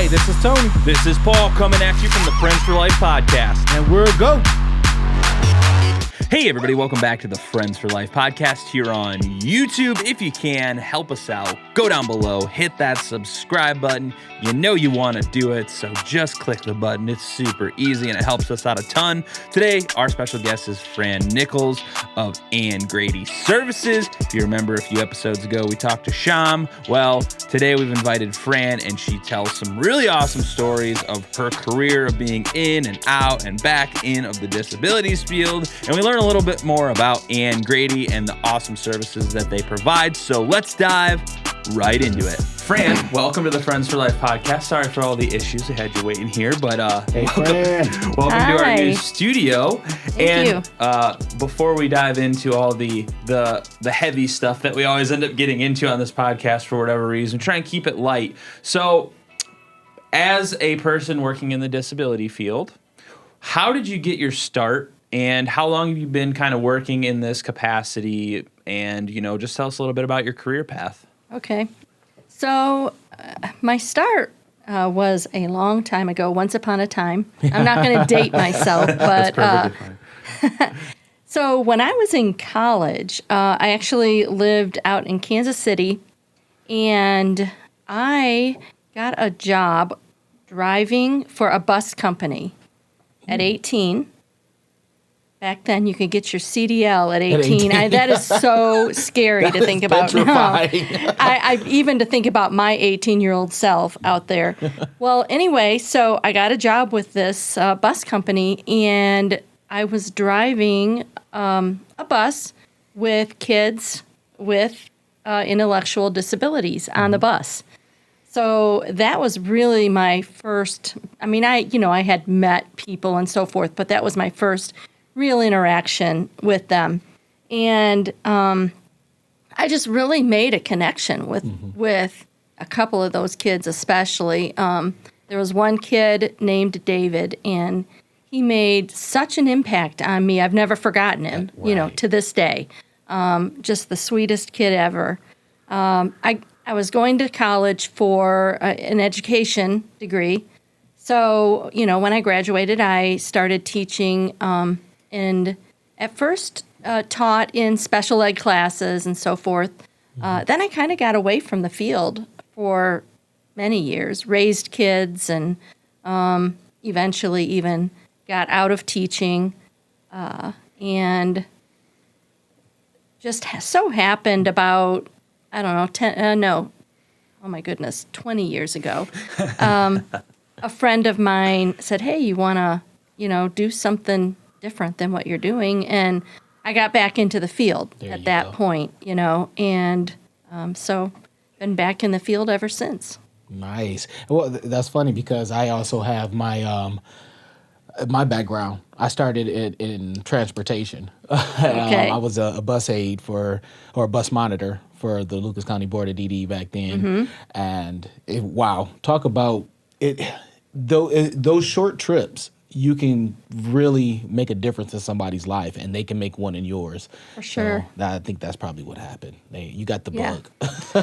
Hi, this is Tony. This is Paul coming at you from the Friends for Life podcast. And we're a go. Hey everybody, welcome back to the Friends for Life podcast here on YouTube. If you can, help us out. Go down below, hit that subscribe button. You know you want to do it, so just click the button. It's super easy and it helps us out a ton. Today, our special guest is Fran Nichols of & Grady Services. If you remember a few episodes ago, we talked to Sham. Well, today we've invited Fran and she tells some really awesome stories of her career of being in and out and back in of the disabilities field. And we learn a little bit more about & Grady and the awesome services that they provide. So let's dive right into it. Fran, welcome to the Friends for Life podcast. Sorry for all the issues I had you waiting here, but hey, welcome to our new studio. Thank you. Before we dive into all the heavy stuff that we always end up getting into on this podcast for whatever reason, try and keep it light. So, as a person working in the disability field, how did you get your start? And how long have you been kind of working in this capacity? And, just tell us a little bit about your career path. Okay. So my start was a long time ago, once upon a time. I'm not going to date myself, but That's perfectly fine. So when I was in college, I actually lived out in Kansas City, and I got a job driving for a bus company at 18. Back then, you could get your CDL at 18. That is so scary to think about now. I even to think about my 18-year-old self out there. Well, anyway, so I got a job with this bus company, and I was driving a bus with kids with intellectual disabilities on the bus. So that was really my first. I mean, I had met people and so forth, but that was my first real interaction with them. And I just really made a connection with a couple of those kids especially. There was one kid named David, and he made such an impact on me. I've never forgotten him, Right. To this day. Just the sweetest kid ever. I was going to college for an education degree. So, when I graduated, I started teaching and at first taught in special ed classes and so forth. Then I kind of got away from the field for many years, raised kids, and eventually even got out of teaching. And just so happened about, 20 years ago, a friend of mine said, hey, you want to, do something different than what you're doing, and I got back into the field at that point, and so been back in the field ever since. Nice. Well, that's funny because I also have my my background. I started in transportation. Okay. I was a bus aide or a bus monitor for the Lucas County Board of DD back then, and talk about it. Those short trips, you can really make a difference in somebody's life, and they can make one in yours. For sure. So I think that's probably what happened. You got the bug.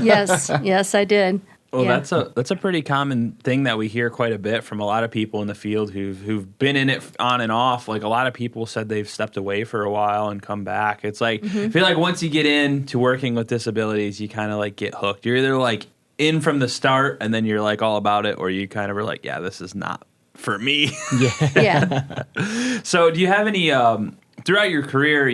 Yes, I did. Well, Yeah. that's a pretty common thing that we hear quite a bit from a lot of people in the field who've been in it on and off. Like a lot of people said they've stepped away for a while and come back. It's like I feel like once you get into working with disabilities, you kind of like get hooked. You're either like in from the start and then you're like all about it, or you kind of are like, yeah, this is not for me. Yeah. So do you have any throughout your career,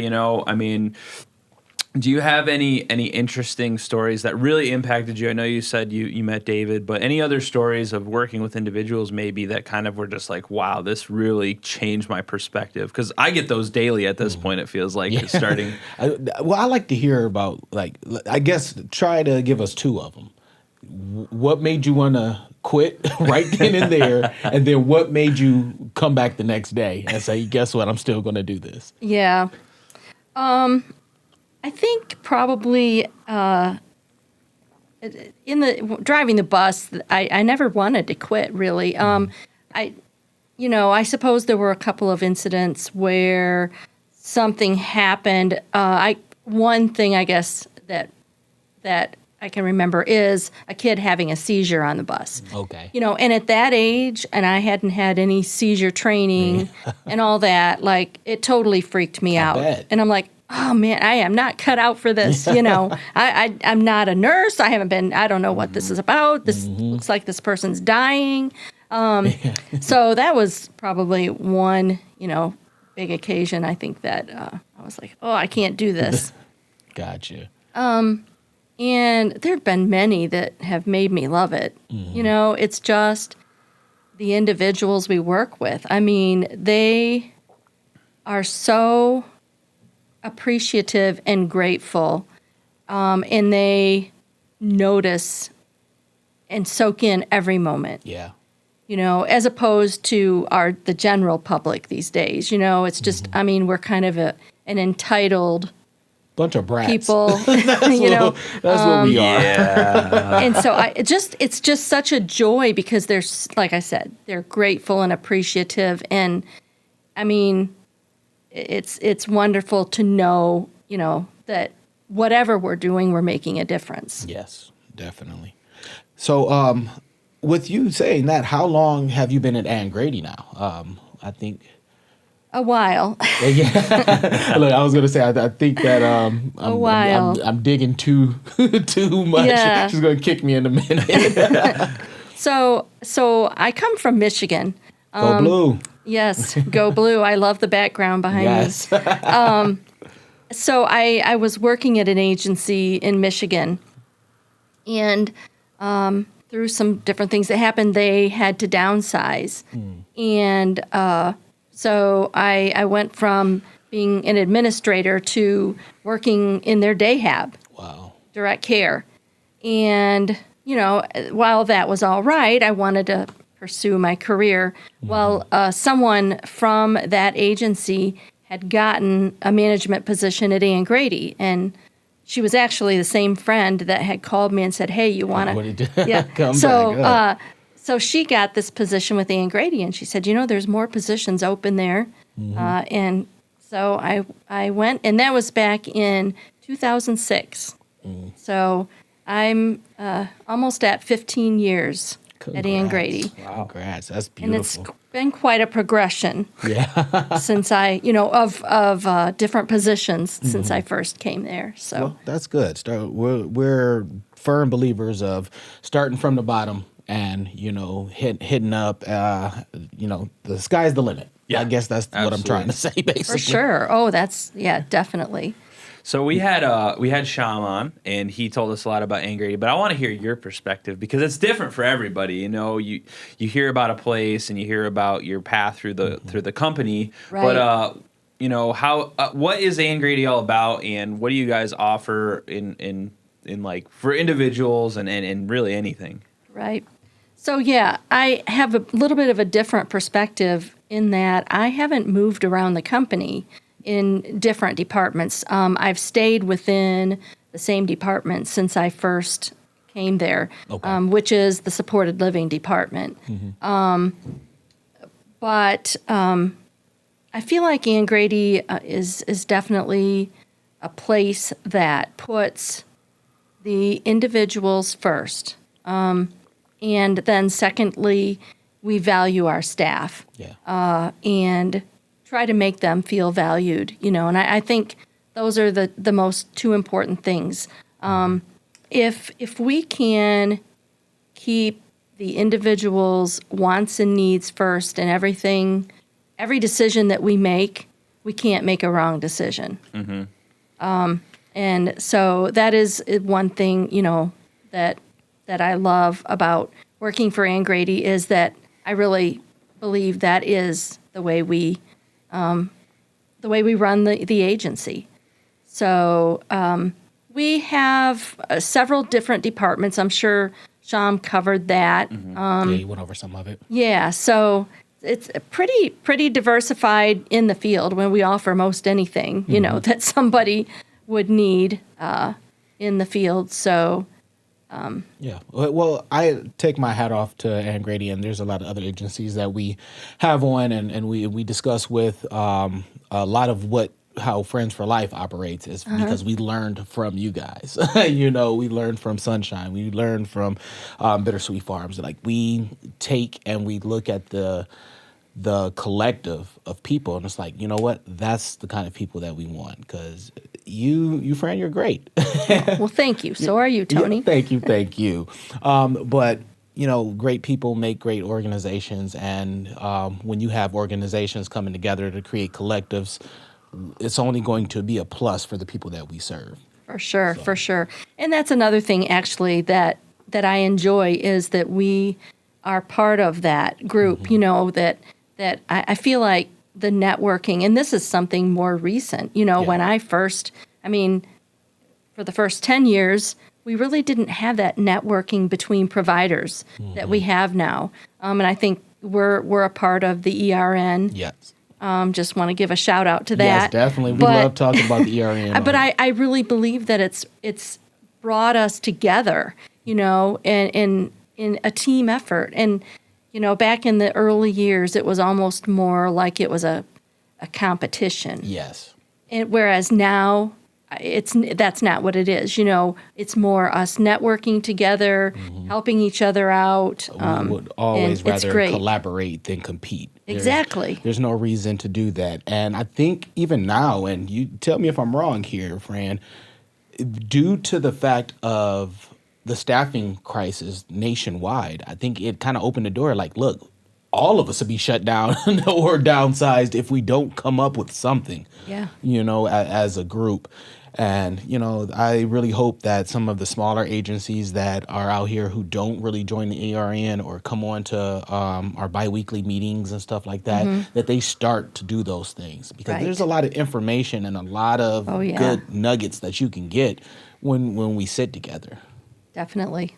do you have any interesting stories that really impacted you? I know you said you met David, but any other stories of working with individuals maybe that kind of were just like, wow, this really changed my perspective? Because I get those daily at this point, it feels like, starting. I like to hear about, I guess, try to give us two of them. What made you want to quit right then and there, and then what made you come back the next day and say, guess what, I'm still going to do this? Yeah. I think probably in the driving the bus, I never wanted to quit, really. I suppose there were a couple of incidents where something happened. One thing, I guess, that I can remember is a kid having a seizure on the bus. Okay. And at that age, and I hadn't had any seizure training and all that, like, it totally freaked me out. Bet. And I'm like, oh man, I am not cut out for this. I'm not a nurse. I don't know what this is about. This looks like this person's dying. So that was probably one, big occasion. I think that I was like, oh, I can't do this. Gotcha. And there have been many that have made me love it. It's just the individuals we work with. I mean, they are so appreciative and grateful, and they notice and soak in every moment. Yeah. As opposed to the general public these days. It's just, I mean, we're kind of an entitled bunch of brats. People, That's what we are. Yeah. And so it's just such a joy because they're, like I said, they're grateful and appreciative. And I mean, it's wonderful to know, that whatever we're doing, we're making a difference. Yes, definitely. So, with you saying that, how long have you been at Ann Grady now? I think A while. Yeah. Look, I was gonna say I think that A while. I'm digging too much. Yeah. She's gonna kick me in a minute. So I come from Michigan. Go Blue. Yes, go Blue. I love the background behind Yes. me. So I was working at an agency in Michigan, and through some different things that happened, they had to downsize. And so I went from being an administrator to working in their day hab, Wow. direct care. And, while that was all right, I wanted to pursue my career. Well, someone from that agency had gotten a management position at Ann Grady, and she was actually the same friend that had called me and said, "Hey, you want to?" Yeah. Come back. So she got this position with Ann Grady, and she said, "There's more positions open there," and so I went, and that was back in 2006. So I'm almost at 15 years at Ann Grady. Wow. Congrats. That's And it's beautiful. been quite a progression Yeah. since I, of different positions since I first came there. So Well, that's good. We're firm believers of starting from the bottom and, hitting up, the sky's the limit. Yeah, I guess that's what I'm trying to say, basically. for sure. Oh, definitely. So we had Sham on, and he told us a lot about Ann Grady, but I want to hear your perspective because it's different for everybody. You hear about a place and you hear about your path through the company, Right. but what is Ann Grady all about, and what do you guys offer in like for individuals and really anything? Right. So, yeah, I have a little bit of a different perspective in that I haven't moved around the company in different departments. I've stayed within the same department since I first came there, which is the supported living department. But I feel like Ann Grady is definitely a place that puts the individuals first. And then secondly, we value our staff. Yeah. And try to make them feel valued, and I think those are the most two important things. If we can keep the individual's wants and needs first and every decision that we make, we can't make a wrong decision. And so that is one thing, that I love about working for Ann Grady is that I really believe that is the way we run the agency. So we have several different departments. I'm sure Sham covered that. Yeah, you went over some of it. Yeah, so it's pretty diversified in the field when we offer most anything, that somebody would need in the field. So Yeah. Well, I take my hat off to Ann Grady, and there's a lot of other agencies that we have on and we discuss with a lot of what how Friends for Life operates is because we learned from you guys. We learned from Sunshine. We learned from Bittersweet Farms. Like, we take and we look at the collective of people, and it's like, you know what? That's the kind of people that we want, because you, Fran, you're great. Well, thank you. So are you, Tony. Yeah, thank you. But great people make great organizations, and when you have organizations coming together to create collectives, it's only going to be a plus for the people that we serve. For sure. And that's another thing, actually, that I enjoy, is that we are part of that group, that I feel like the networking, and this is something more recent, when I first, for the first 10 years, we really didn't have that networking between providers that we have now. And I think we're a part of the ERN. Yes. Just want to give a shout out to that. Yes, definitely. We love talking about the ERN. But I really believe that it's brought us together, in a team effort. And, back in the early years, it was almost more like it was a competition. Yes. And whereas now, that's not what it is. It's more us networking together, helping each other out. We would always rather collaborate than compete. Exactly. There's no reason to do that. And I think even now, and you tell me if I'm wrong here, Fran, due to the fact of the staffing crisis nationwide, I think it kind of opened the door, like, look, all of us will be shut down or downsized if we don't come up with something, as a group. And, I really hope that some of the smaller agencies that are out here who don't really join the ERN or come on to our biweekly meetings and stuff like that, that they start to do those things. Because there's a lot of information and a lot of good nuggets that you can get when we sit together. Definitely.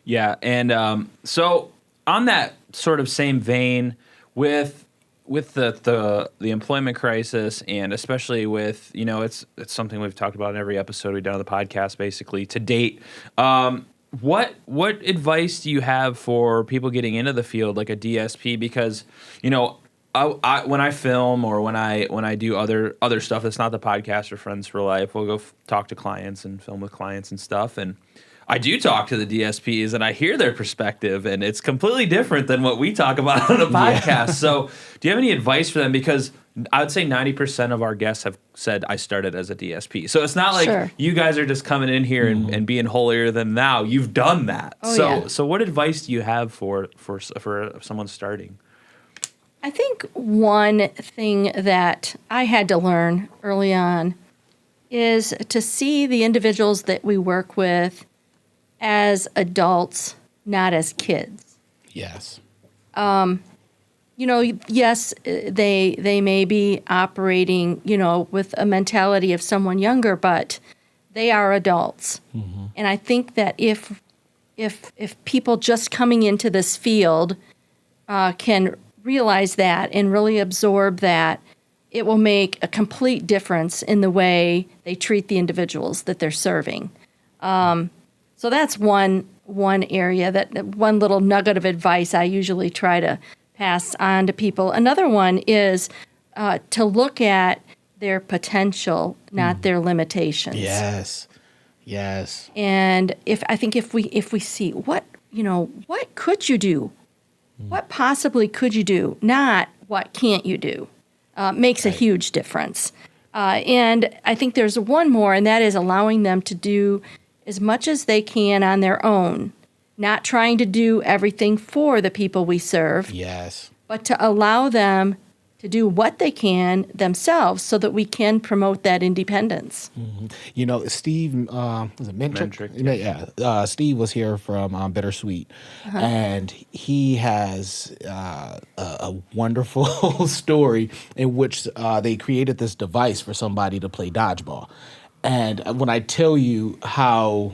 Yeah. And so on that sort of same vein, with the employment crisis, and especially with, it's something we've talked about in every episode we've done on the podcast, basically, to date. What advice do you have for people getting into the field, like a DSP? Because, I when I film or when I do other stuff that's not the podcast or Friends for Life, we'll go talk to clients and film with clients and stuff, and I do talk to the DSPs and I hear their perspective, and it's completely different than what we talk about on a podcast. Yeah. So do you have any advice for them? Because I would say 90% of our guests have said, I started as a DSP. So it's not like you guys are just coming in here and being holier than thou. You've done that. So what advice do you have for someone starting? I think one thing that I had to learn early on is to see the individuals that we work with as adults, not as kids. Yes. Yes, they may be operating, with a mentality of someone younger, but they are adults. And I think that if people just coming into this field can realize that and really absorb that, it will make a complete difference in the way they treat the individuals that they're serving. So that's one area, that one little nugget of advice I usually try to pass on to people. Another one is to look at their potential, not their limitations. Yes. And if we see what could you do, what possibly could you do, not what can't you do, makes a huge difference. And I think there's one more, and that is allowing them to do as much as they can on their own, not trying to do everything for the people we serve. Yes. But to allow them to do what they can themselves so that we can promote that independence. Steve, was it Mentrick? Yeah. Steve was here from Bittersweet, and he has a wonderful story in which they created this device for somebody to play dodgeball. And when I tell you how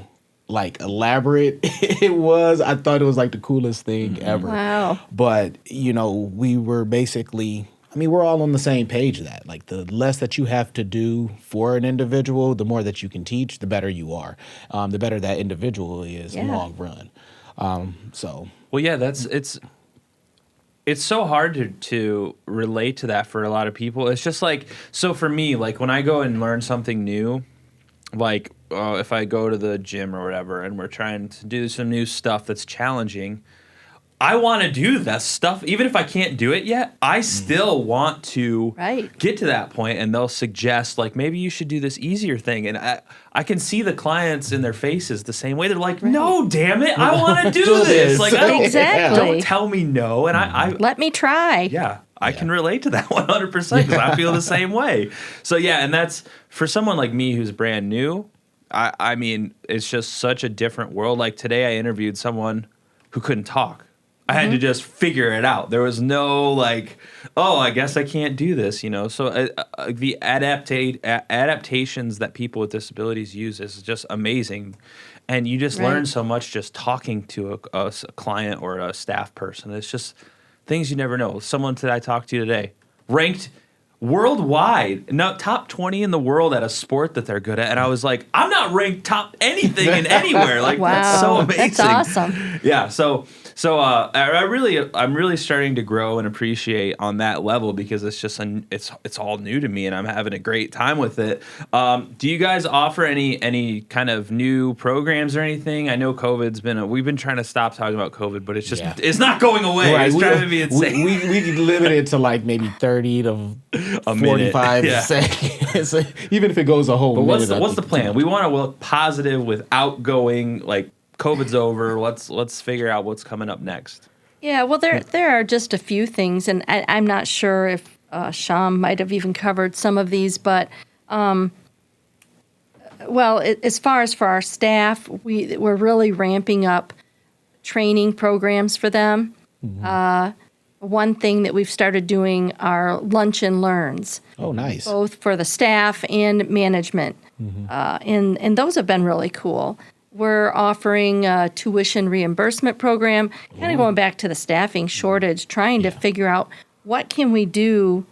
elaborate it was, I thought it was the coolest thing ever. Wow. But, we were basically, we're all on the same page of that. The less that you have to do for an individual, the more that you can teach, the better you are. The better that individual is long run. Well, yeah, it's so hard to relate to that for a lot of people. It's just like, so for me, like when I go and learn something new, like if I go to the gym or whatever and we're trying to do some new stuff that's challenging, I want to do that stuff. Even if I can't do it yet, I still want to get to that point, and they'll suggest, like, maybe you should do this easier thing. And I can see the clients in their faces the same way. They're like, no, damn it, I want to do this. Like, don't tell me no. And I let me try. Yeah, I can relate to that 100% because I feel the same way. So, yeah, and that's, for someone like me who's brand new, I mean, it's just such a different world. Like, today I interviewed someone who couldn't talk. I had to just figure it out. There was no like, oh, I guess I can't do this, you know. So the adaptations that people with disabilities use is just amazing, and you just learn so much just talking to a client or a staff person. It's just things you never know. Someone that I talked to today ranked worldwide, top 20 in the world at a sport that they're good at, and I was like, I'm not ranked top anything in anywhere. Like, that's so amazing. That's awesome. Yeah. So I'm really starting to grow and appreciate on that level because it's just it's all new to me and I'm having a great time with it. Do you guys offer any kind of new programs or anything? I know we've been trying to stop talking about COVID, but it's just it's not going away. Right. It's driving me insane. We limit it to like maybe 30 to 45 seconds, even if it goes a whole minute. But what's the plan? We want to look positive without going like COVID's over. Let's figure out what's coming up next. Yeah, well, there are just a few things, and I'm not sure if Sham might have even covered some of these, but as far as for our staff, we're really ramping up training programs for them. Mm-hmm. One thing that we've started doing are lunch and learns. Oh, nice. Both for the staff and management. Mm-hmm. And those have been really cool. We're offering a tuition reimbursement program, kind of going back to the staffing shortage, trying to figure out what can we do,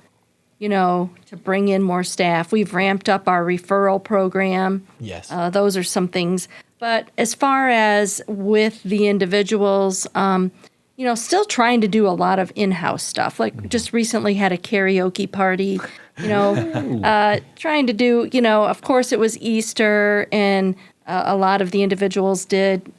to bring in more staff. We've ramped up our referral program. Yes. Those are some things. But as far as with the individuals, still trying to do a lot of in-house stuff. Like just recently had a karaoke party, trying to do, of course it was Easter and a lot of the individuals did,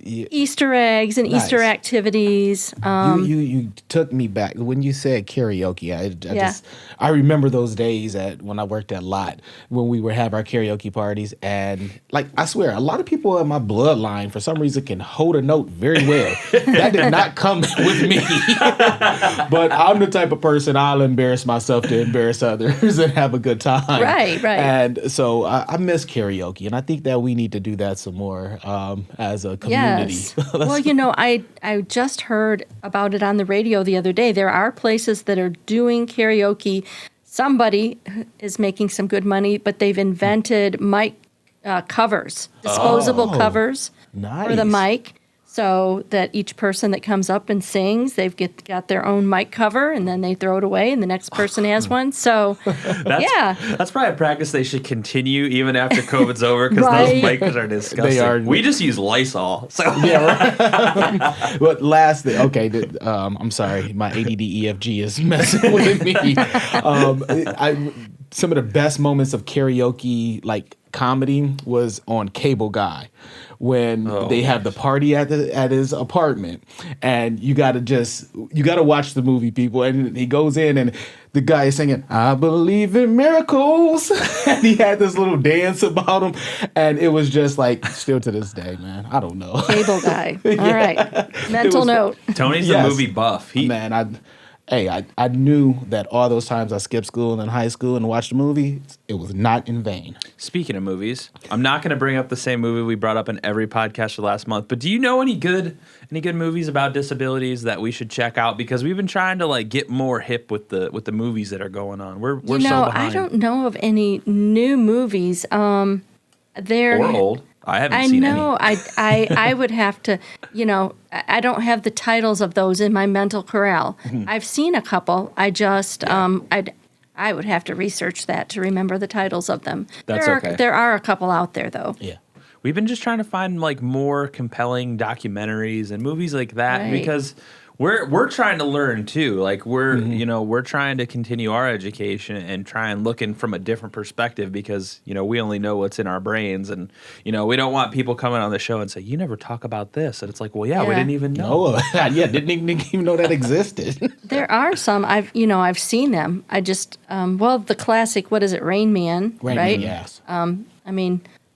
Easter eggs and Easter activities. You took me back when you said karaoke. I remember those days when I worked at Lot when we would have our karaoke parties, and like I swear, a lot of people in my bloodline for some reason can hold a note very well. That did not come with me, but I'm the type of person I'll embarrass myself to embarrass others and have a good time. Right. And so I miss karaoke, and I think that we need to do that some more as a community. Yes. Well, I just heard about it on the radio the other day. There are places that are doing karaoke. Somebody is making some good money, but they've invented mic covers, disposable covers for the mic, so that each person that comes up and sings, they've got their own mic cover, and then they throw it away, and the next person has one. So, that's probably a practice they should continue even after COVID's over, because those mics are disgusting. We just use Lysol. So. But lastly, I'm sorry, my ADD EFG is messing with me. Some of the best moments of karaoke, like comedy, was on Cable Guy. When they have the party at his apartment, and you gotta watch the movie, people. And he goes in, and the guy is singing, "I believe in miracles," and he had this little dance about him, and it was just like, still to this day, man, I don't know. Cable Guy. All right, mental note. Tony's the movie buff. I knew that all those times I skipped school in high school and watched a movie, it was not in vain. Speaking of movies, I'm not going to bring up the same movie we brought up in every podcast for last month, but do you know any good movies about disabilities that we should check out? Because we've been trying to like get more hip with the movies that are going on. We're so behind. I don't know of any new movies. Or old. I haven't seen any. I would have to, I don't have the titles of those in my mental corral. I've seen a couple. I just, I would have to research that to remember the titles of them. There are a couple out there, though. Yeah. We've been just trying to find like more compelling documentaries and movies like that because We're trying to learn too. Like we're trying to continue our education and try and look in from a different perspective because we only know what's in our brains, and we don't want people coming on the show and say you never talk about this, and it's like, well, yeah. We didn't even know. No, didn't even know that existed. There are some I've seen them. I just the classic, what is it, Rain Man, right? Man, yes.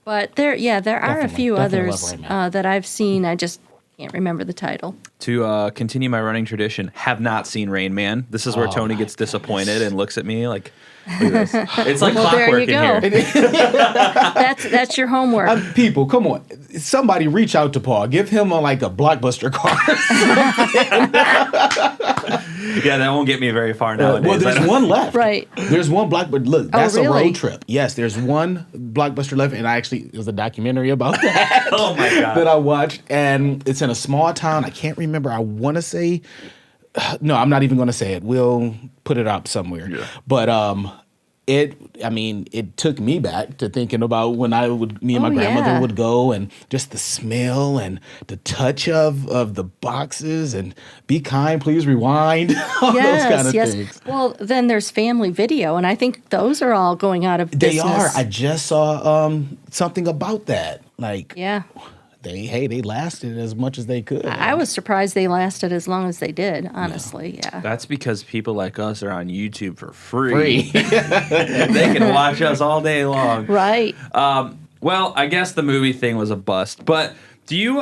But there are a few definitely others love Rain Man. that I've seen. I just can't remember the title. To continue my running tradition, have not seen Rain Man. This is where Tony gets disappointed and looks at me like, look at this. It's like there you clockwork in go. here. That's your homework. People, come on. Somebody reach out to Paul. Give him a Blockbuster card. Yeah, that won't get me very far nowadays. Well, there's one left. Right. There's one Blockbuster. Look, that's really? a road trip. Yes, there's one Blockbuster left, and there's a documentary about that. Oh my God. That I watched, and it's in a small town. I can't remember. I want to say, no, I'm not even going to say it. We'll put it up somewhere. Yeah. But it took me back to thinking about when me and my grandmother would go, and just the smell and the touch of the boxes, and be kind, please rewind, all those kind of things. Well, then there's Family Video, and I think those are all going out of business. They are. I just saw something about that. They lasted as much as they could. I was surprised they lasted as long as they did, honestly. Yeah. That's because people like us are on YouTube for free. They can watch us all day long. Right. Well, I guess the movie thing was a bust. But do you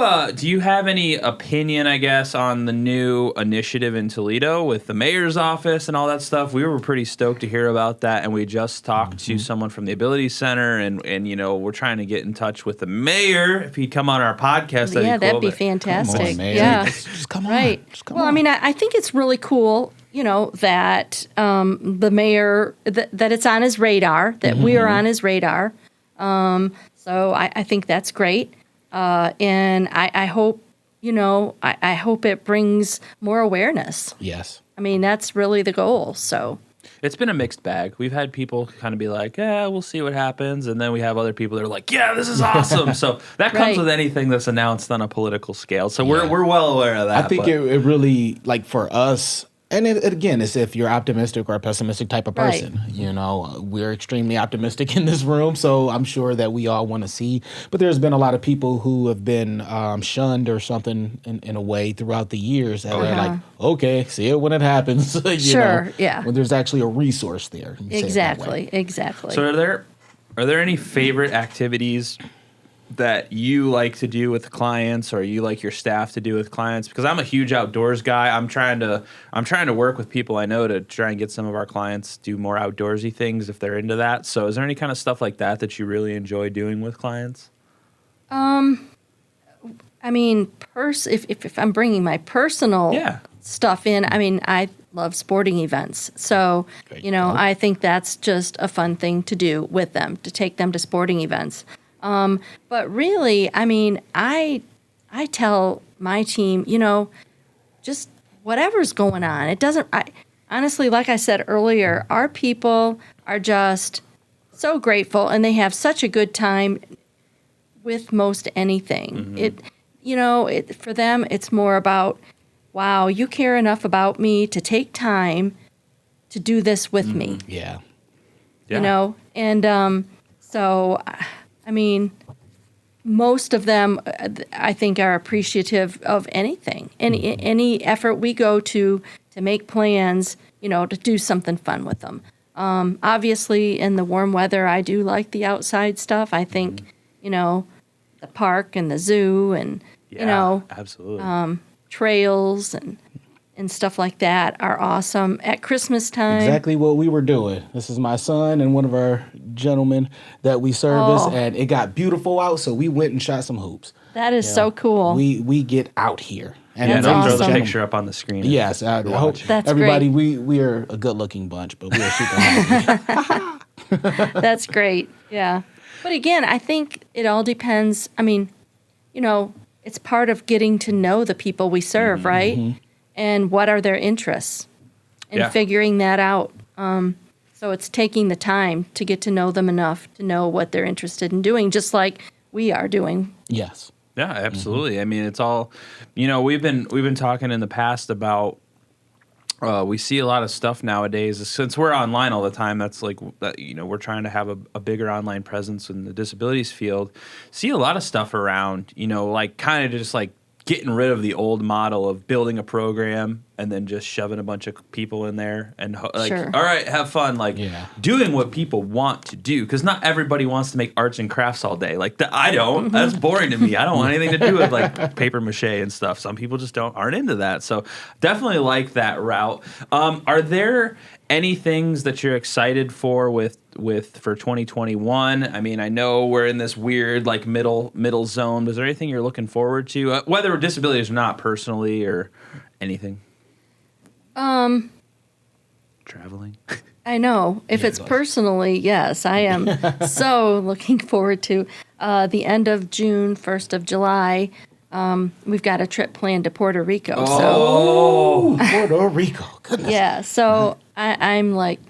have any opinion, I guess, on the new initiative in Toledo with the mayor's office and all that stuff? We were pretty stoked to hear about that, and we just talked to someone from the Ability Center, and we're trying to get in touch with the mayor. If he'd come on our podcast, that'd be fantastic. Come on, man. Yeah, just come on. Right. Just come on. I think it's really cool, that the mayor that it's on his radar, that we are on his radar. So I think that's great. And I hope, I hope it brings more awareness. Yes. That's really the goal. So it's been a mixed bag. We've had people kind of be like, yeah, we'll see what happens. And then we have other people that are like, yeah, this is awesome. So that comes with anything that's announced on a political scale. So we're well aware of that. I think it really, for us, and again, it's if you're optimistic or a pessimistic type of person. Right. We're extremely optimistic in this room, so I'm sure that we all want to see. But there's been a lot of people who have been shunned or something in a way throughout the years that are like, okay, see it when it happens. When there's actually a resource there. Exactly. So are there any favorite activities that you like to do with clients, or you like your staff to do with clients? Because I'm a huge outdoors guy. I'm trying to work with people I know to try and get some of our clients to do more outdoorsy things if they're into that. So is there any kind of stuff like that you really enjoy doing with clients? If I'm bringing my personal stuff in, I love sporting events. So, I think that's just a fun thing to do with them, to take them to sporting events. But really, I tell my team, just whatever's going on. It doesn't, honestly, like I said earlier, our people are just so grateful, and they have such a good time with most anything. For them, it's more about, wow, you care enough about me to take time to do this with me. Yeah. So, most of them, I think, are appreciative of anything, any effort we go to make plans, to do something fun with them. Obviously, in the warm weather, I do like the outside stuff. I think, the park and the zoo and, absolutely. Trails and stuff like that are awesome at Christmas time. Exactly what we were doing. This is my son and one of our gentlemen that we service, and it got beautiful out, so we went and shot some hoops. That is so cool. We get out here. And don't awesome. throw the picture up on the screen. Yes, I hope That's everybody. great. We are a good looking bunch, but we are super happy. That's great. Yeah. But again, I think it all depends. It's part of getting to know the people we serve, right? And what are their interests, and figuring that out. So it's taking the time to get to know them enough to know what they're interested in doing, just like we are doing. Yes. Yeah, absolutely. I mean, it's all, we've been talking in the past about, we see a lot of stuff nowadays. Since we're online all the time, that's like, we're trying to have a bigger online presence in the disabilities field. See a lot of stuff around, like kind of just like getting rid of the old model of building a program and then just shoving a bunch of people in there and Sure. all right, have fun, doing what people want to do, because not everybody wants to make arts and crafts all day. Like I don't. That's boring to me. I don't want anything to do with like paper mache and stuff. Some people just aren't into that. So definitely like that route. Are there any things that you're excited for 2021? I mean, I know we're in this weird like middle zone. Was there anything you're looking forward to, whether disabilities or not, personally or anything? Traveling. I know. If it's personally, yes, I am so looking forward to the end of June, 1st of July. We've got a trip planned to Puerto Rico. Oh, Puerto Rico. Goodness. Yeah, so I'm like,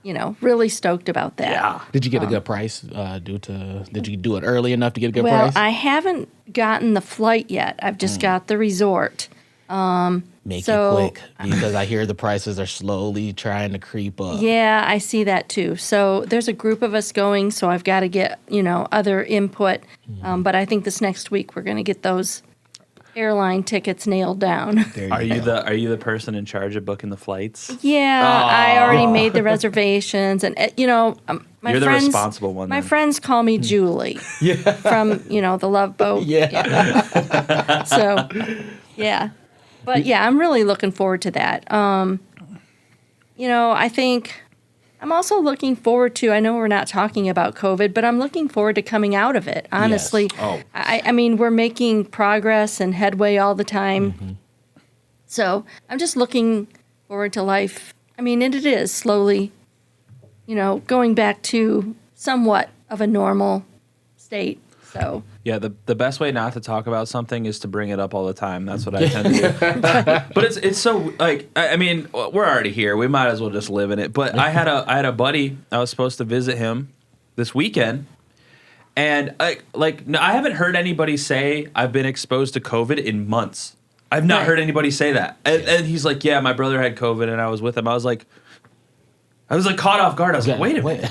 really stoked about that. Yeah. Did you get a good price did you do it early enough to get a good Well, price? I haven't gotten the flight yet. I've just got the resort. Make so- it quick, because I hear the prices are slowly trying to creep up. Yeah, I see that too. So there's a group of us going, so I've got to get, other input. But I think this next week we're going to get those airline tickets nailed down. Are you the person in charge of booking the flights? Yeah, I already made the reservations, and my You're the friends, responsible one. My then. friends call me Julie from the Love Boat. Yeah. So, yeah, but yeah, I'm really looking forward to that. I think I'm also looking forward to. I know we're not talking about COVID, but I'm looking forward to coming out of it. Honestly, Yes. Oh. I mean, we're making progress and headway all the time. So I'm just looking forward to life. I mean, and it is slowly, going back to somewhat of a normal state. So Yeah, the best way not to talk about something is to bring it up all the time. That's what I tend to do. But it's so like I mean, we're already here. We might as well just live in it. But I had a buddy. I was supposed to visit him this weekend, and I haven't heard anybody say I've been exposed to COVID in months. I've not heard anybody say that. And he's like, yeah, my brother had COVID, and I was with him. I was like caught off guard. I was like, wait a minute.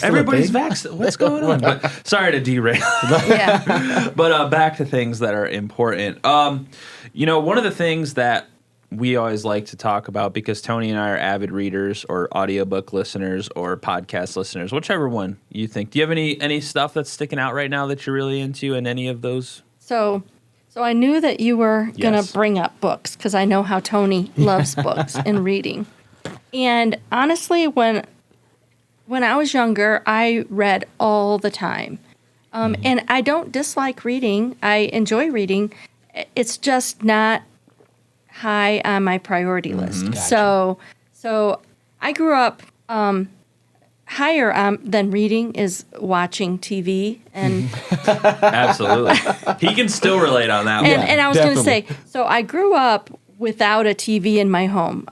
Everybody's vaccinated. What's going on? But sorry to derail. yeah, But back to things that are important. One of the things that we always like to talk about, because Tony and I are avid readers or audiobook listeners or podcast listeners, whichever one you think. Do you have any stuff that's sticking out right now that you're really into in any of those? So I knew that you were going to bring up books, because I know how Tony loves books and reading. And honestly, when I was younger, I read all the time. And I don't dislike reading. I enjoy reading. It's just not high on my priority list. Gotcha. So I grew up higher than reading is watching TV. And Absolutely. He can still relate on that one. and I was going to say, definitely. so I grew up without a TV in my home.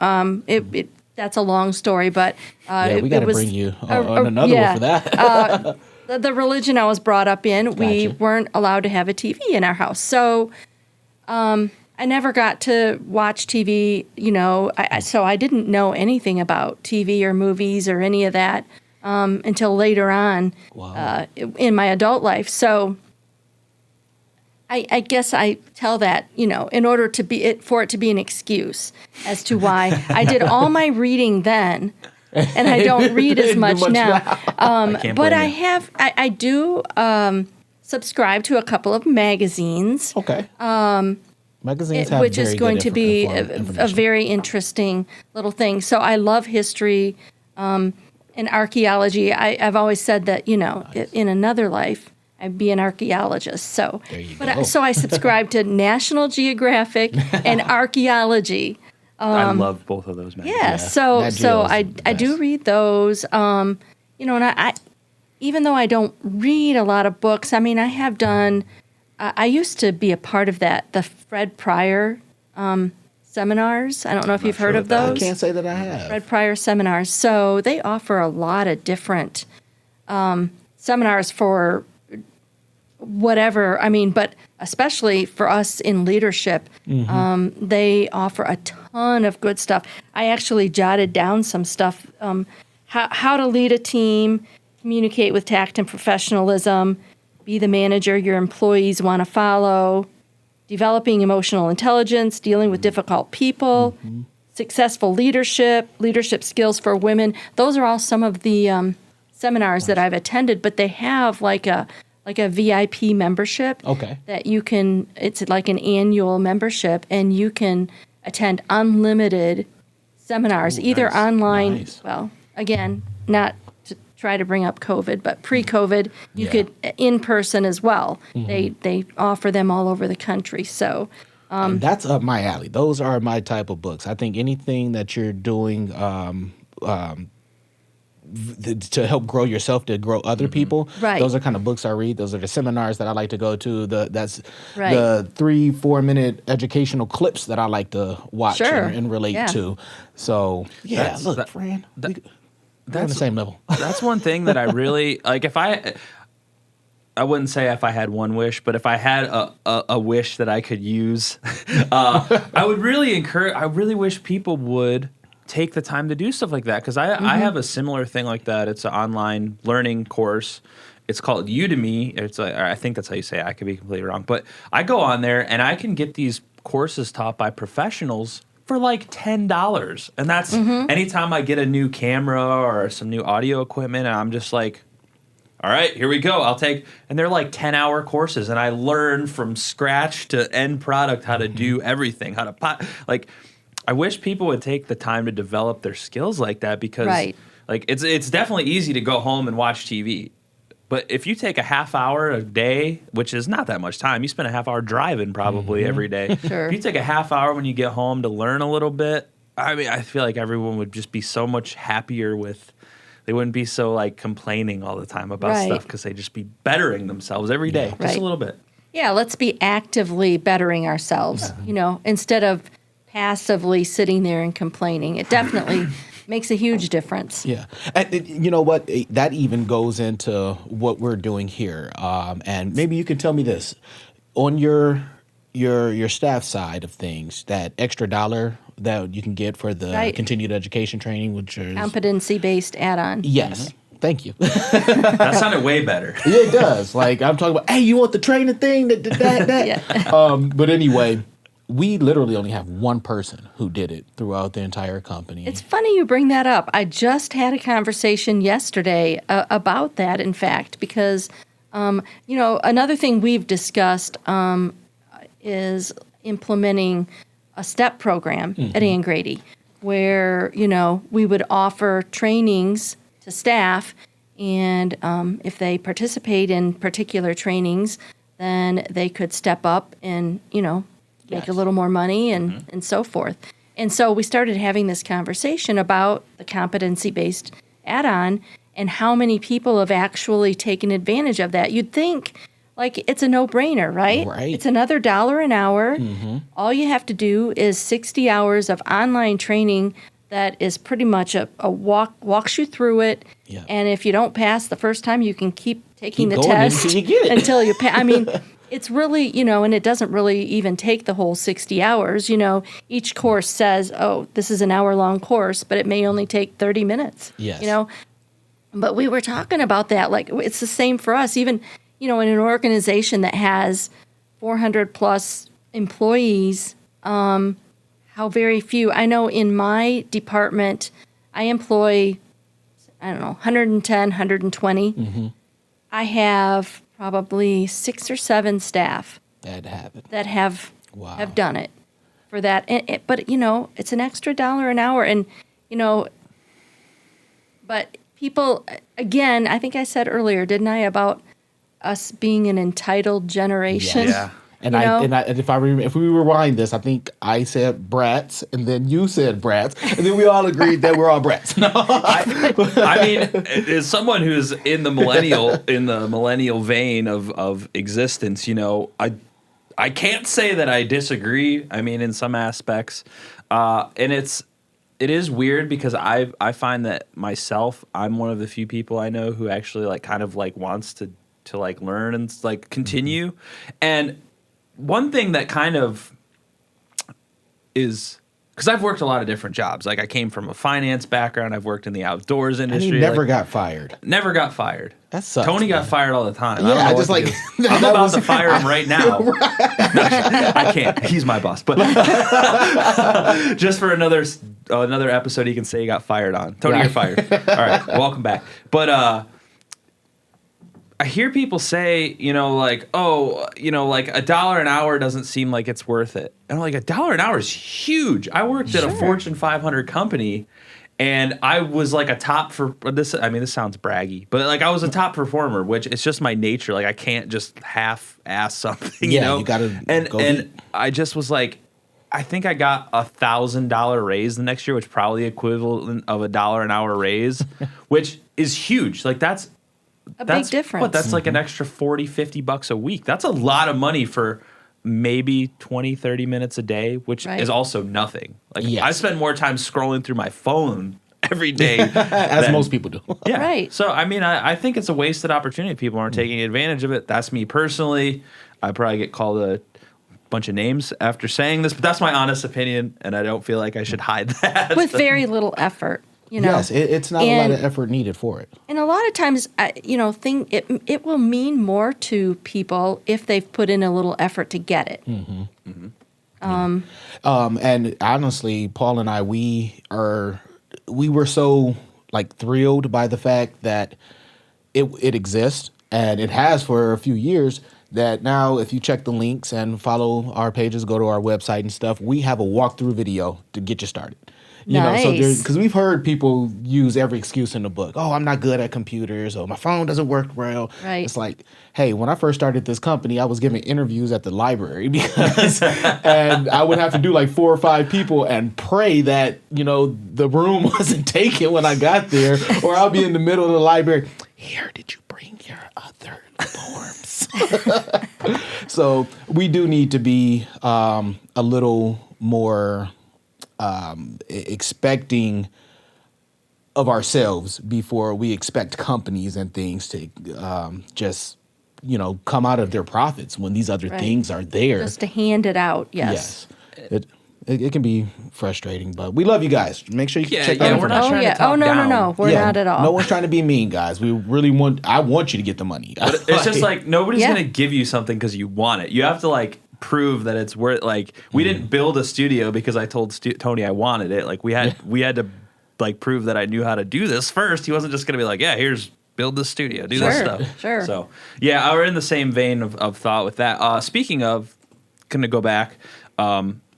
That's a long story, but We got to bring you on another one for that. the religion I was brought up in, we Gotcha. weren't allowed to have a TV in our house. So I never got to watch TV, so I didn't know anything about TV or movies or any of that until later on in my adult life. So I guess I tell that, in order for it to be an excuse as to why I did all my reading then, and I don't read as much now. can't But blame you. I do subscribe to a couple of magazines. Okay. Magazines have Which is very going good to be a information. very interesting little thing. So I love history and archaeology. I've always said that, in another life, I'd be an archaeologist. So, There you go. so I subscribe to National Geographic and archaeology. I love both of those magazines. Yeah, so Nat so Geo's I the I do best. read those. And I even though I don't read a lot of books, I mean I have done. I used to be a part of the Fred Pryor seminars. I don't know if you've heard of I those. can't say that I have. Fred Pryor seminars. So they offer a lot of different seminars for whatever. I mean, but especially for us in leadership. They offer a ton of good stuff. I actually jotted down some stuff, how to lead a team, communicate with tact and professionalism, be the manager your employees want to follow, developing emotional intelligence, dealing with difficult people, successful leadership skills for women. Those are all some of the seminars that I've attended, but they have like a VIP membership that you can, it's like an annual membership, and you can attend unlimited seminars, either online, well, again, not to try to bring up COVID, but pre-COVID, you could in person as well. They offer them all over the country. So and that's up my alley. Those are my type of books. I think anything that you're doing to help grow yourself, to grow other people. Right. Those are kind of books I read. Those are the seminars that I like to go to. That's Right. the 3-4 minute educational clips that I like to watch Sure. and relate Yeah. to. So Fran, we're on the same level. That's one thing that I really like. If I wouldn't say if I had one wish, but if I had a wish that I could use, I would really encourage. I really wish people would take the time to do stuff like that, because I have a similar thing like that. It's an online learning course. It's called Udemy. I think that's how you say it. I could be completely wrong, but I go on there and I can get these courses taught by professionals for like $10, and that's anytime I get a new camera or some new audio equipment, and I'm just like, all right, here we go. And they're like 10-hour courses, and I learn from scratch to end product how to do everything, how to like. I wish people would take the time to develop their skills like that, because like it's definitely easy to go home and watch TV. But if you take a half hour a day, which is not that much time, you spend a half hour driving probably every day. Sure. If you take a half hour when you get home to learn a little bit, I mean, I feel like everyone would just be so much happier they wouldn't be so like complaining all the time about stuff, because they'd just be bettering themselves every day, just a little bit. Yeah, let's be actively bettering ourselves, instead of passively sitting there and complaining. It definitely makes a huge difference. Yeah. And you know what? That even goes into what we're doing here. And maybe you can tell me this. On your staff side of things, that extra $1 that you can get for the continued education training, which is competency-based add-on. Yes. Thank you. That sounded way better. Yeah, it does. Like, I'm talking about, hey, you want the training thing? That. Yeah. But anyway, we literally only have one person who did it throughout the entire company. It's funny you bring that up. I just had a conversation yesterday about that, in fact, because, another thing we've discussed is implementing a STEP program at Ann Grady, where, we would offer trainings to staff, and if they participate in particular trainings, then they could step up and, make a little more money and so forth. And so we started having this conversation about the competency-based add-on and how many people have actually taken advantage of that. You'd think, like, it's a no-brainer, right? Right. It's another $1 an hour. All you have to do is 60 hours of online training that is pretty much a walks you through it. Yeah. And if you don't pass the first time, you can keep taking the going test until you get it. until you pass. I mean, it's really, and it doesn't really even take the whole 60 hours. Each course says, oh, this is an hour-long course, but it may only take 30 minutes. Yes. But we were talking about that. Like, it's the same for us. Even, in an organization that has 400-plus employees, how very few. I know in my department, I employ, 110, 120. I have probably 6 or 7 staff that have it. that have done it for that. But it's an extra $1 an hour, and but people, again, I think I said earlier, didn't I, about us being an entitled generation? Yeah. And if we rewind this, I think I said brats, and then you said brats, and then we all agreed that we're all brats. No. I mean, as someone who's in the millennial vein of existence, I can't say that I disagree. I mean, in some aspects, and it is weird because I find that myself, I'm one of the few people I know who actually like kind of like wants to like learn and like continue, and one thing that kind of is, because I've worked a lot of different jobs. Like I came from a finance background. I've worked in the outdoors industry. And he never got fired. Never got fired. That sucks. Tony got fired all the time. Yeah, I don't know I'm about to fire him right now. No, I can't. He's my boss. But just for another episode, he can say he got fired on. Tony, you're fired. All right, welcome back. But I hear people say, like, oh, like $1 an hour doesn't seem like it's worth it. And I'm like, $1 an hour is huge. I worked at a Fortune 500 company, and I was like a top for this. I mean, this sounds braggy, but like I was a top performer, which it's just my nature. Like I can't just half-ass something. Yeah, you gotta go and I just was like, I think I got $1,000 raise the next year, which probably equivalent of $1 an hour raise, which is huge. Like that's big difference. That's like an extra $40-$50 a week. That's a lot of money for maybe 20-30 minutes a day, which is also nothing. Like I spend more time scrolling through my phone every day as most people do. Yeah. Right. So I mean, I think it's a wasted opportunity. People aren't taking advantage of it. That's me personally. I probably get called a bunch of names after saying this, but that's my honest opinion, and I don't feel like I should hide that. With very little effort. Yes, it's not a lot of effort needed for it. And a lot of times, it will mean more to people if they've put in a little effort to get it. Mm-hmm. Mm-hmm. And honestly, Paul and I, we were so like thrilled by the fact that it exists, and it has for a few years. That now, if you check the links and follow our pages, go to our website and stuff, we have a walkthrough video to get you started. You know, so because we've heard people use every excuse in the book. Oh, I'm not good at computers, or my phone doesn't work well. Right. It's like, hey, when I first started this company, I was giving interviews at the library and I would have to do like 4 or 5 people and pray that, the room wasn't taken when I got there, or I'll be in the middle of the library. Here, did you bring your other forms? So we do need to be a little more expecting of ourselves before we expect companies and things to just come out of their profits when these other things are there. Just to hand it out, yes. It can be frustrating, but we love you guys. Make sure you check out. We're not trying to talk down. No, we're not at all. No one's trying to be mean, guys. We really I want you to get the money. But it's just like nobody's going to give you something because you want it. You have to like prove that it's worth. Like we didn't build a studio because I told Tony I wanted it. Like we had to like prove that I knew how to do this first. He wasn't just going to be like, yeah, here's build this studio, do this stuff. Sure. So yeah, we're in the same vein of thought with that. Speaking of, going to go back.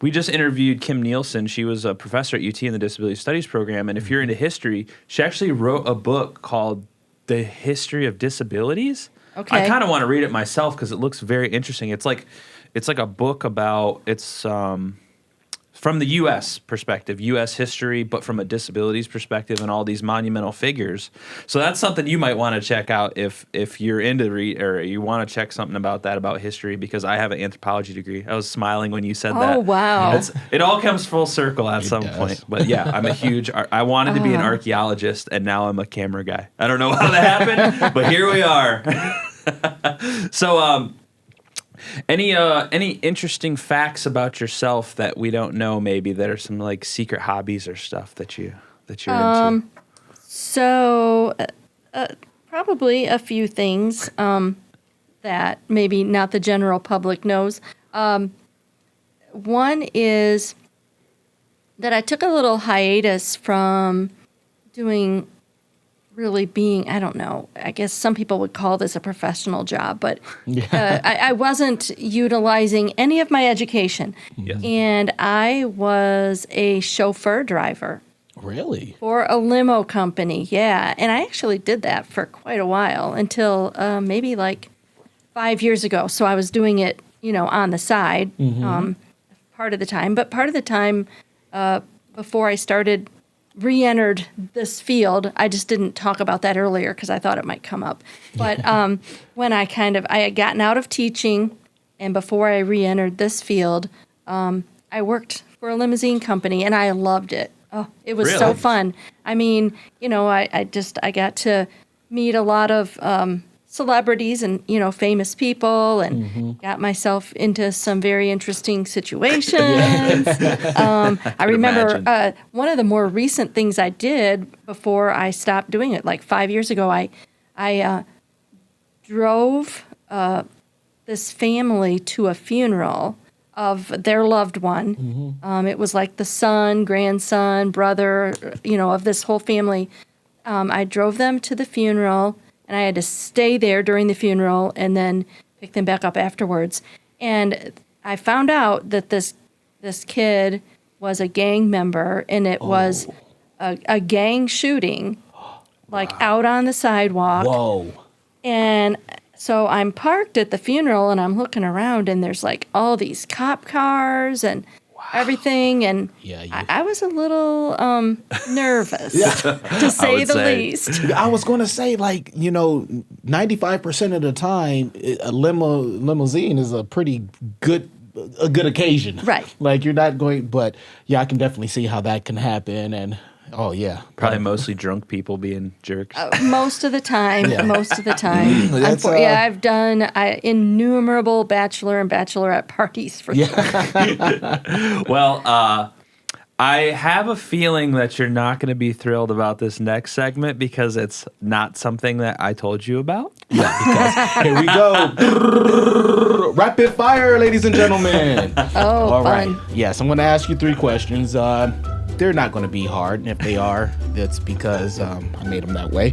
We just interviewed Kim Nielsen. She was a professor at UT in the Disability Studies program. And if you're into history, she actually wrote a book called The History of Disabilities. Okay. I kind of want to read it myself because it looks very interesting. It's like a book about from the U.S. perspective, U.S. history, but from a disabilities perspective and all these monumental figures. So that's something you might want to check out if you're into read or you want to check something about history, because I have an anthropology degree. I was smiling when you said that. Oh, wow. It all comes full circle at some point. But yeah, I'm a huge I wanted to be an archaeologist, and now I'm a camera guy. I don't know how that happened, but here we are. So any interesting facts about yourself that we don't know, maybe that are some like secret hobbies or stuff that you're into? So probably a few things that maybe not the general public knows. One is that I took a little hiatus from doing being, I don't know, I guess some people would call this a professional job, but I wasn't utilizing any of my education. Yes. And I was a chauffeur driver. Really? For a limo company, yeah. And I actually did that for quite a while until maybe like 5 years ago. So I was doing it, on the side part of the time. But part of the time before I re-entered this field. I just didn't talk about that earlier because I thought it might come up. But when I had gotten out of teaching, and before I re-entered this field, I worked for a limousine company, and I loved it. Oh, it was so fun. I mean, I got to meet a lot of celebrities and, famous people, and got myself into some very interesting situations. I remember one of the more recent things I did before I stopped doing it, like 5 years ago, I drove this family to a funeral of their loved one. It was like the son, grandson, brother, of this whole family. I drove them to the funeral, and I had to stay there during the funeral and then pick them back up afterwards. And I found out that this kid was a gang member, and it was a gang shooting, like out on the sidewalk. Whoa. And so I'm parked at the funeral, and I'm looking around, and there's like all these cop cars and everything. And I was a little nervous, to say the least. I was going to say, 95% of the time, a limousine is a pretty good occasion. Right. Like, you're not going, but I can definitely see how that can happen. And probably mostly drunk people being jerks. Most of the time. I've done innumerable bachelor and bachelorette parties for sure. Well, I have a feeling that you're not going to be thrilled about this next segment because it's not something that I told you about. Yeah, because here we go. Rapid fire, ladies and gentlemen. Oh, all fun. Right. Yes, I'm going to ask you 3 questions. They're not going to be hard, and if they are, that's because I made them that way.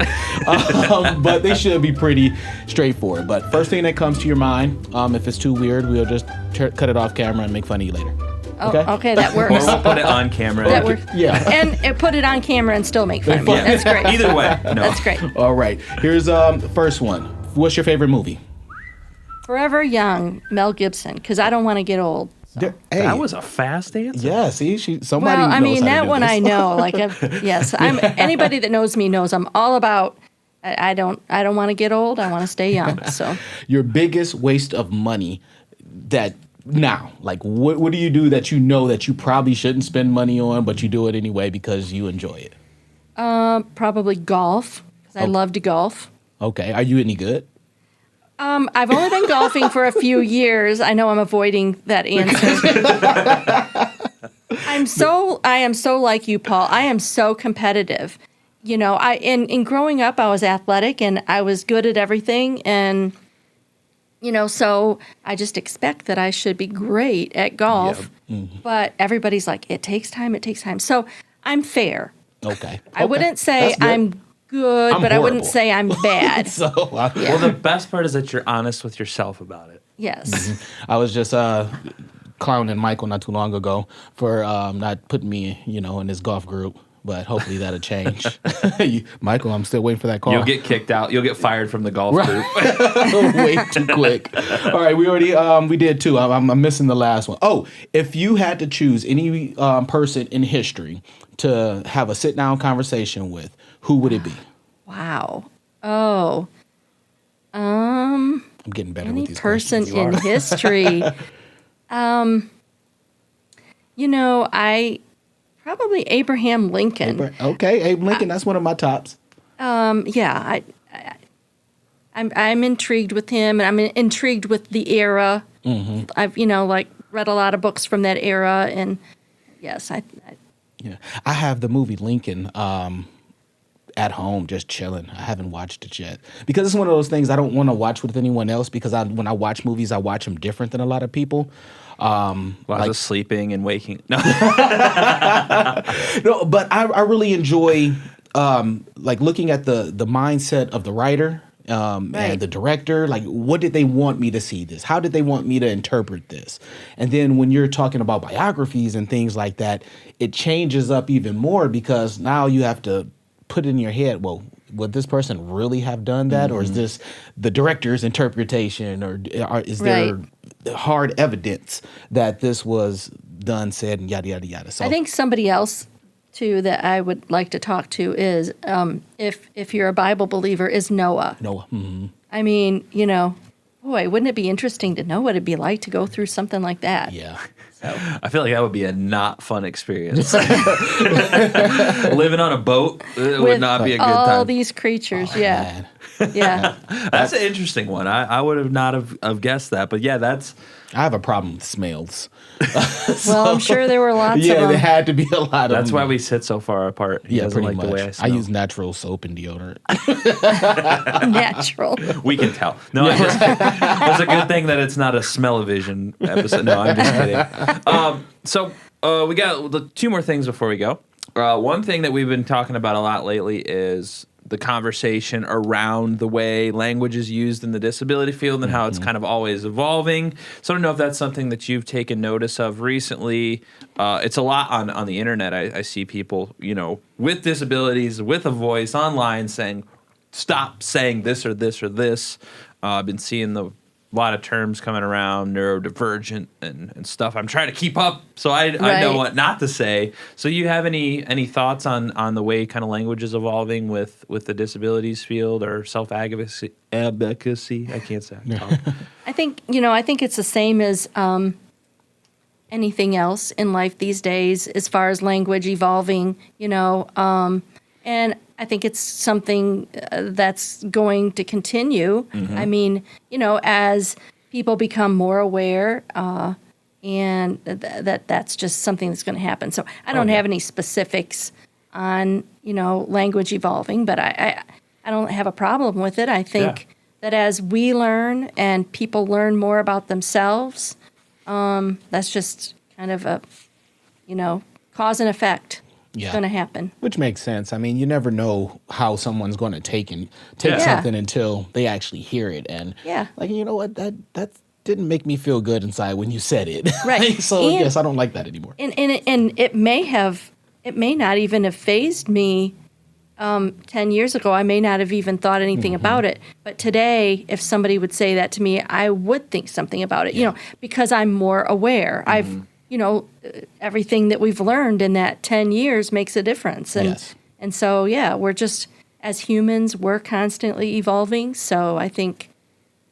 But they should be pretty straightforward. But first thing that comes to your mind, if it's too weird, we'll just cut it off camera and make fun of you later. Okay, that works. Or we'll put it on camera. That works. Yeah. And put it on camera and still make fun of me. Yeah. That's great. Either way. No. That's great. All right. Here's the first one. What's your favorite movie? Forever Young, Mel Gibson, because I don't want to get old. So. Hey. That was a fast answer. Yeah, see, somebody Well, knows I mean, how that to do one this. I know. Yes, anybody that knows me knows I'm all about. I don't want to get old. I want to stay young. So Your biggest waste of money what do you do that you know that you probably shouldn't spend money on, but you do it anyway because you enjoy it? probably golf, because I love to golf. Okay, are you any good? I've only been golfing for a few years. I know I'm avoiding that answer. I am so like you, Paul. I am so competitive. In growing up, I was athletic and I was good at everything. And, so I just expect that I should be great at golf. Yep. Mm-hmm. But everybody's like, it takes time. So I'm fair. Okay. I wouldn't say I'm good, but horrible. I wouldn't say I'm bad. Well, the best part is that you're honest with yourself about it. Yes. Mm-hmm. I was just clowning Michael not too long ago for not putting me, in his golf group. But hopefully that'll change. Michael, I'm still waiting for that call. You'll get kicked out. You'll get fired from the golf group. Way too quick. All right, we did 2. I'm missing the last one. Oh, if you had to choose any person in history to have a sit-down conversation with, who would it be? Wow. Oh. I'm getting better with these person questions. in history. Probably Abraham Lincoln. Okay, Abe Lincoln. That's one of my tops. Yeah, I'm intrigued with him, and I'm intrigued with the era. Mm-hmm. I've read a lot of books from that era, and yes, I have the movie Lincoln at home, just chilling. I haven't watched it yet because it's one of those things I don't want to watch with anyone else because when I watch movies, I watch them different than a lot of people. Lots of sleeping and waking. No, no, but I really enjoy looking at the mindset of the writer and the director. Like, what did they want me to see this? How did they want me to interpret this? And then when you're talking about biographies and things like that, it changes up even more because now you have to put in your head, well, would this person really have done that? Mm-hmm. Or is this the director's interpretation? Or is there hard evidence that this was done, said, and yada, yada, yada? So I think somebody else, too, that I would like to talk to is, if you're a Bible believer, is Noah. Noah. Mm-hmm. I mean, boy, wouldn't it be interesting to know what it'd be like to go through something like that? Yeah. I feel like that would be a not fun experience. Living on a boat would not be a good time. All these creatures, yeah. Man. Yeah. That's an interesting one. I would have not have guessed that, but yeah, I have a problem with smells. Well, I'm sure there were lots of Yeah, them. there had to be a lot of that's them. why we sit so far apart. He Yeah, doesn't pretty like much. the way I I smell. use natural soap and deodorant. Natural. We can tell. No, I'm just kidding. It's a good thing that it's not a smell-o-vision episode. No, I'm just kidding. So we got the 2 more things before we go. One thing that we've been talking about a lot lately is the conversation around the way language is used in the disability field and how it's kind of always evolving. So I don't know if that's something that you've taken notice of recently. It's a lot on the internet. I see people, with disabilities, with a voice online saying, stop saying this or this or this. I've been seeing a lot of terms coming around, neurodivergent and stuff. I'm trying to keep up, so I know what not to say. So you have any thoughts on the way kind of language is evolving with the disabilities field or self-advocacy? I can't say. I think it's the same as anything else in life these days as far as language evolving, and I think it's something that's going to continue. I mean, as people become more aware, and that's just something that's going to happen. So I don't have any specifics on, language evolving, but I don't have a problem with it. I think that as we learn and people learn more about themselves, that's just kind of a, cause and effect. It's going to happen. Which makes sense. I mean, you never know how someone's going to take something until they actually hear it. And like, you know what, that didn't make me feel good inside when you said it. Right. So yes, I don't like that anymore. And it may not even have fazed me 10 years ago. I may not have even thought anything about it. But today, if somebody would say that to me, I would think something about it, because I'm more aware. I've everything that we've learned in that 10 years makes a difference. And so, we're just, as humans, we're constantly evolving. So I think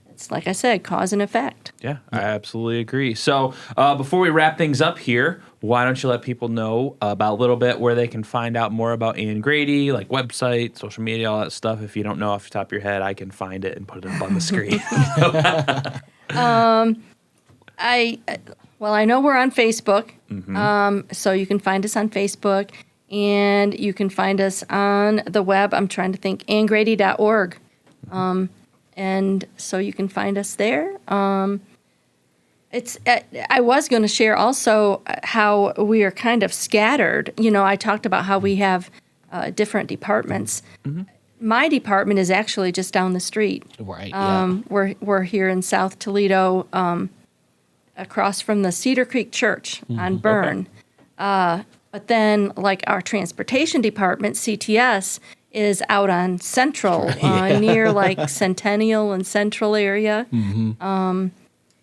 it's, like I said, cause and effect. Yeah, I absolutely agree. So before we wrap things up here, why don't you let people know about a little bit where they can find out more about Ann Grady, like website, social media, all that stuff. If you don't know off the top of your head, I can find it and put it up on the screen. Well, I know we're on Facebook, so you can find us on Facebook, and you can find us on the web. I'm trying to think, anngrady.org, and so you can find us there. I was going to share also how we are kind of scattered. I talked about how we have different departments. My department is actually just down the street. Right. We're here in South Toledo. Across from the Cedar Creek Church on Byrne. Okay. But then, like, our transportation department, CTS, is out on Central, near, like, Centennial and Central area. And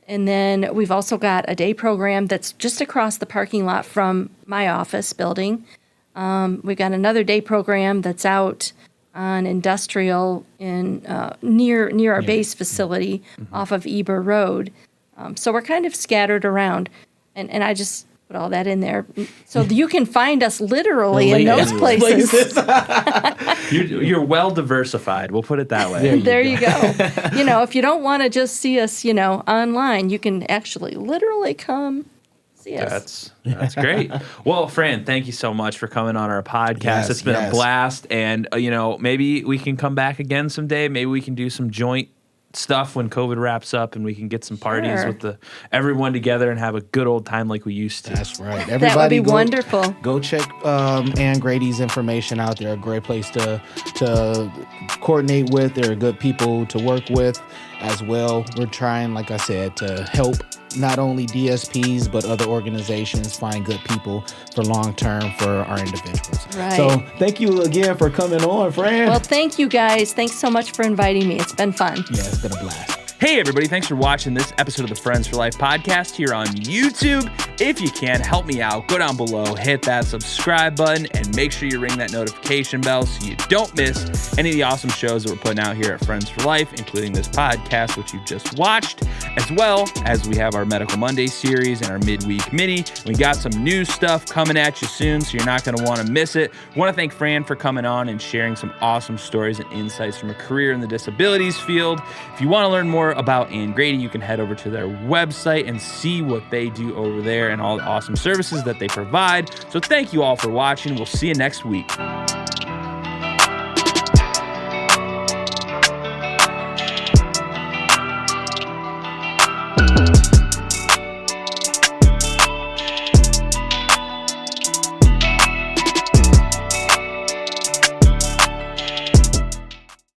then we've also got a day program that's just across the parking lot from my office building. We've got another day program that's out on Industrial in near our base facility off of Eber Road. So we're kind of scattered around, and I just put all that in there. So you can find us literally in those places. You're well diversified. We'll put it that way. There you go. If you don't want to just see us, online, you can actually literally come see us. That's great. Well, Fran, thank you so much for coming on our podcast. Yes, it's been a blast, and maybe we can come back again someday. Maybe we can do some joint stuff when COVID wraps up and we can get some parties with everyone together and have a good old time like we used to. That's right. Everybody, that would be wonderful. Go check Ann Grady's information out. They're a great place to coordinate with. They're good people to work with as well. We're trying, like I said, to help not only DSPs but other organizations find good people for long term for our individuals. Right. So thank you again for coming on, Fran. Well, thank you guys. Thanks so much for inviting me. It's been fun. Yeah, it's been a blast. Hey, everybody. Thanks for watching this episode of the Friends for Life podcast here on YouTube. If you can, help me out. Go down below, hit that subscribe button, and make sure you ring that notification bell so you don't miss any of the awesome shows that we're putting out here at Friends for Life, including this podcast, which you just watched, as well as we have our Medical Monday series and our midweek mini. We got some new stuff coming at you soon, so you're not going to want to miss it. I want to thank Fran for coming on and sharing some awesome stories and insights from a career in the disabilities field. If you want to learn more about Ann Grady, you can head over to their website and see what they do over there and all the awesome services that they provide. So thank you all for watching. We'll see you next week.